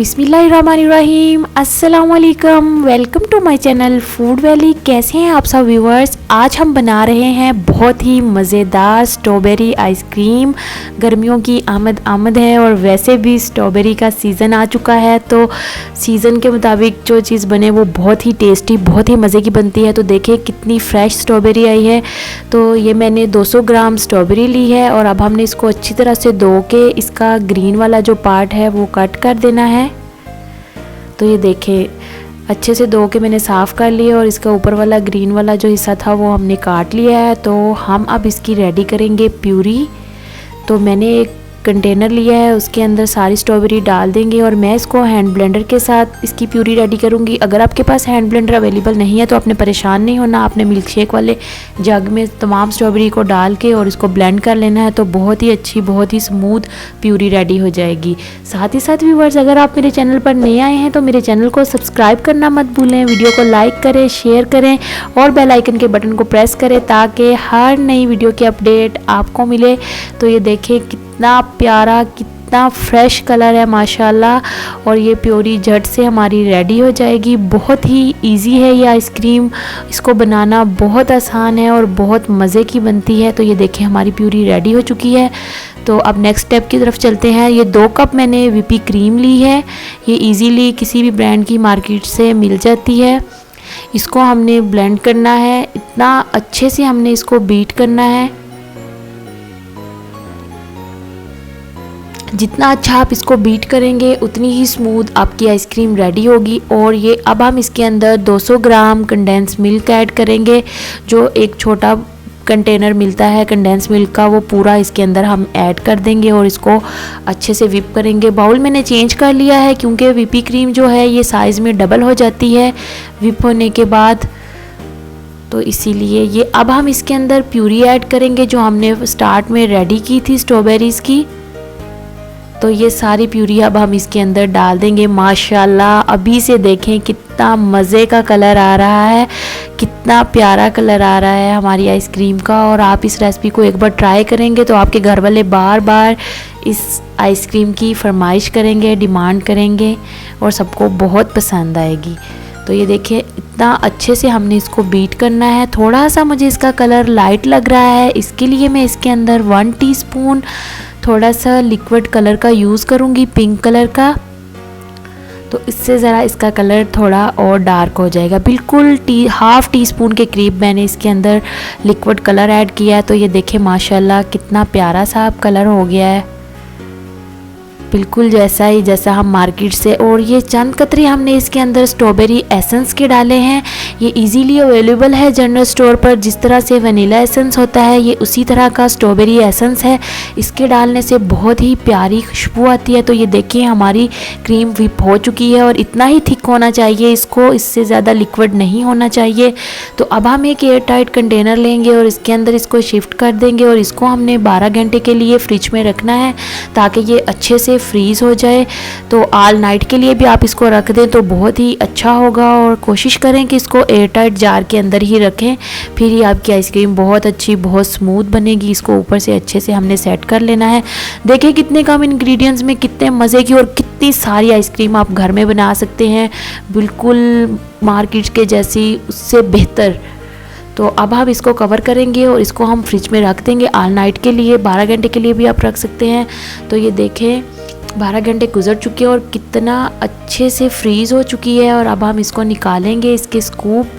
बिस्मिल्लाहिर्रहमानिर्रहीम, अस्सलाम वालेकुम। Welcome to my channel Food Valley. कैसे हैं आप सब व्यूवर्स। आज हम बना रहे हैं बहुत ही मज़ेदार स्ट्रॉबेरी आइसक्रीम। गर्मियों की आमद है और वैसे भी स्ट्रॉबेरी का सीज़न आ चुका है, तो सीज़न के मुताबिक जो चीज़ बने वो बहुत ही टेस्टी, बहुत ही मज़े की बनती है। तो देखिए कितनी फ़्रेश स्ट्रॉबेरी आई है। तो ये मैंने 200 ग्राम स्ट्रॉबेरी ली है और अब हमने इसको अच्छी तरह से धो के इसका ग्रीन वाला जो पार्ट है वो कट कर देना है। तो ये देखें अच्छे से धो के मैंने साफ़ कर लिया और इसका ऊपर वाला ग्रीन वाला जो हिस्सा था वो हमने काट लिया है। तो हम अब इसकी रेडी करेंगे प्यूरी। तो मैंने एक कंटेनर लिया है, उसके अंदर सारी स्ट्रॉबेरी डाल देंगे और मैं इसको हैंड ब्लेंडर के साथ इसकी प्यूरी रेडी करूँगी। अगर आपके पास हैंड ब्लेंडर अवेलेबल नहीं है तो आपने परेशान नहीं होना, आपने मिल्क शेक वाले जग में तमाम स्ट्रॉबेरी को डाल के और इसको ब्लेंड कर लेना है। तो बहुत ही अच्छी, बहुत ही स्मूथ प्यूरी रेडी हो जाएगी। साथ ही साथ व्यूअर्स, अगर आप मेरे चैनल पर नए आए हैं तो मेरे चैनल को सब्सक्राइब करना मत भूलें, वीडियो को लाइक करें, शेयर करें और बेल आइकन के बटन को प्रेस करें ताकि हर नई वीडियो की अपडेट आपको मिले। तो ये देखें कितना प्यारा, कितना फ्रेश कलर है माशाल्लाह। और ये प्यूरी झट से हमारी रेडी हो जाएगी। बहुत ही इजी है ये आइसक्रीम, इसको बनाना बहुत आसान है और बहुत मज़े की बनती है। तो ये देखें हमारी प्यूरी रेडी हो चुकी है। तो अब नेक्स्ट स्टेप की तरफ चलते हैं। ये 2 कप मैंने व्हिप क्रीम ली है। ये इजीली किसी भी ब्रांड की मार्केट से मिल जाती है। इसको हमने ब्लेंड करना है, इतना अच्छे से हमने इसको बीट करना है। जितना अच्छा आप इसको बीट करेंगे उतनी ही स्मूथ आपकी आइसक्रीम रेडी होगी। और ये अब हम इसके अंदर 200 ग्राम कंडेंस मिल्क ऐड करेंगे। जो एक छोटा कंटेनर मिलता है कंडेंस मिल्क का, वो पूरा इसके अंदर हम ऐड कर देंगे और इसको अच्छे से व्हिप करेंगे। बाउल मैंने चेंज कर लिया है क्योंकि व्हिप क्रीम जो है ये साइज़ में डबल हो जाती है व्हिप होने के बाद, तो इसीलिए ये अब हम इसके अंदर प्यूरी ऐड करेंगे जो हमने स्टार्ट में रेडी की थी स्ट्रॉबेरीज़ की। तो ये सारी प्यूरी अब हम इसके अंदर डाल देंगे। माशाल्लाह अभी से देखें कितना मज़े का कलर आ रहा है, कितना प्यारा कलर आ रहा है हमारी आइसक्रीम का। और आप इस रेसिपी को एक बार ट्राई करेंगे तो आपके घर वाले बार बार इस आइसक्रीम की फरमाइश करेंगे, डिमांड करेंगे और सबको बहुत पसंद आएगी। तो ये देखिए इतना अच्छे से हमने इसको बीट करना है। थोड़ा सा मुझे इसका कलर लाइट लग रहा है, इसके लिए मैं इसके अंदर 1 टीस्पून थोड़ा सा लिक्विड कलर का यूज़ करूँगी, पिंक कलर का। तो इससे ज़रा इसका कलर थोड़ा और डार्क हो जाएगा। बिल्कुल हाफ़ टी स्पून के करीब मैंने इसके अंदर लिक्विड कलर ऐड किया है। तो ये देखें माशाल्लाह कितना प्यारा सा अब कलर हो गया है, बिल्कुल जैसा हम मार्केट से। और ये चंद कतरे हमने इसके अंदर स्ट्रॉबेरी एसेंस के डाले हैं। ये इजीली अवेलेबल है जनरल स्टोर पर। जिस तरह से वनीला एसेंस होता है ये उसी तरह का स्ट्रॉबेरी एसेंस है। इसके डालने से बहुत ही प्यारी खुशबू आती है। तो ये देखिए हमारी क्रीम व्हिप हो चुकी है और इतना ही थिक होना चाहिए इसको, इससे ज़्यादा लिक्विड नहीं होना चाहिए। तो अब हम एक एयर टाइट कंटेनर लेंगे और इसके अंदर इसको शिफ्ट कर देंगे और इसको हमने 12 घंटे के लिए फ्रिज में रखना है ताकि ये अच्छे से फ्रीज़ हो जाए। तो ऑल नाइट के लिए भी आप इसको रख दें तो बहुत ही अच्छा होगा। और कोशिश करें कि इसको एयर टाइट जार के अंदर ही रखें, फिर ही आपकी आइसक्रीम बहुत अच्छी, बहुत स्मूथ बनेगी। इसको ऊपर से अच्छे से हमने सेट कर लेना है। देखिए कितने कम इंग्रेडिएंट्स में कितने मज़े की और कितनी सारी आइसक्रीम आप घर में बना सकते हैं, बिल्कुल मार्केट के जैसी, उससे बेहतर। तो अब हम इसको कवर करेंगे और इसको हम फ्रिज में रख देंगे ऑल नाइट के लिए। 12 घंटे के लिए भी आप रख सकते हैं। तो ये देखें 12 घंटे गुजर चुके हैं और कितना अच्छे से फ्रीज़ हो चुकी है। और अब हम इसको निकालेंगे इसके स्कूप।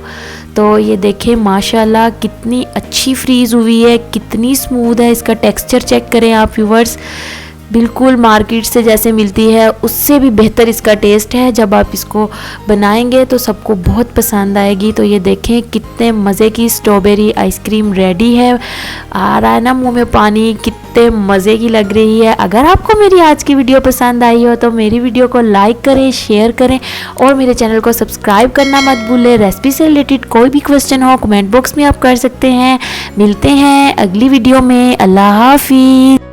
तो ये देखें माशाल्लाह कितनी अच्छी फ्रीज़ हुई है, कितनी स्मूथ है। इसका टेक्सचर चेक करें आप व्यूअर्स, बिल्कुल मार्केट से जैसे मिलती है उससे भी बेहतर इसका टेस्ट है। जब आप इसको बनाएंगे तो सबको बहुत पसंद आएगी। तो ये देखें कितने मज़े की स्ट्रॉबेरी आइसक्रीम रेडी है। आ रहा है ना मुंह में पानी, कितने मज़े की लग रही है। अगर आपको मेरी आज की वीडियो पसंद आई हो तो मेरी वीडियो को लाइक करें, शेयर करें और मेरे चैनल को सब्सक्राइब करना मत भूलें। रेसिपी से रिलेटेड कोई भी क्वेश्चन हो कमेंट बॉक्स में आप कर सकते हैं। मिलते हैं अगली वीडियो में। अल्लाह हाफिज़।